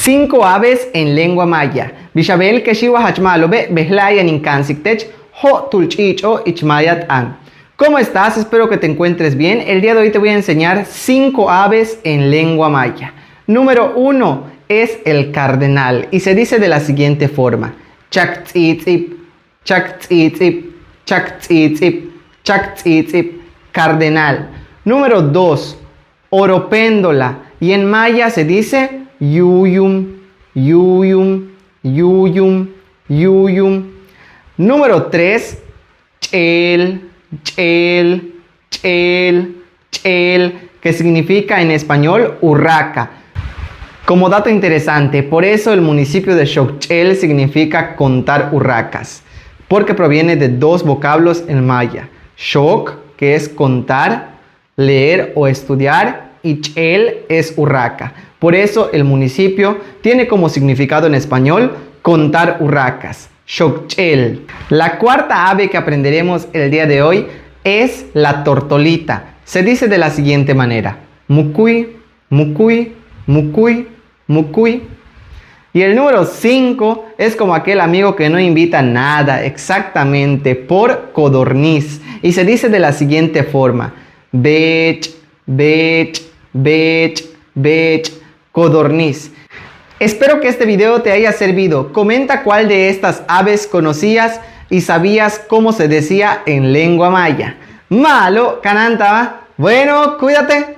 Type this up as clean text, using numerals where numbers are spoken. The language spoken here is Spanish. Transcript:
5 aves en lengua maya. Bishabel Keshiwa Hachmalobe, Behlaya Ninkansiktech, Ho Tulchicho Ichmayat An. ¿Cómo estás? Espero que te encuentres bien. El día de hoy te voy a enseñar 5 aves en lengua maya. Número 1 es el cardenal y se dice de la siguiente forma: Chaktzitsip, chaktzitsip, chaktzitsip, chaktzitsip, cardenal. Número 2, oropéndola, y en maya se dice yuyum, yuyum, yuyum, yuyum. Número 3, chel, chel, chel, chel, que significa en español urraca. Como dato interesante, por eso el municipio de Xochitl significa contar urracas, porque proviene de 2 vocablos en maya: xoc, que es contar, leer o estudiar, y chel es urraca. Por eso el municipio tiene como significado en español contar urracas, Xochitl. La cuarta ave que aprenderemos el día de hoy es la tortolita. Se dice de la siguiente manera: mucuy, mucuy, mucuy, mucuy. Y el número 5 es como aquel amigo que no invita nada, exactamente, por codorniz. Y se dice de la siguiente forma: bech, bech, bech, bech, codorniz. Espero que este video te haya servido. Comenta cuál de estas aves conocías y sabías cómo se decía en lengua maya. Malo, canantaba. Bueno, cuídate.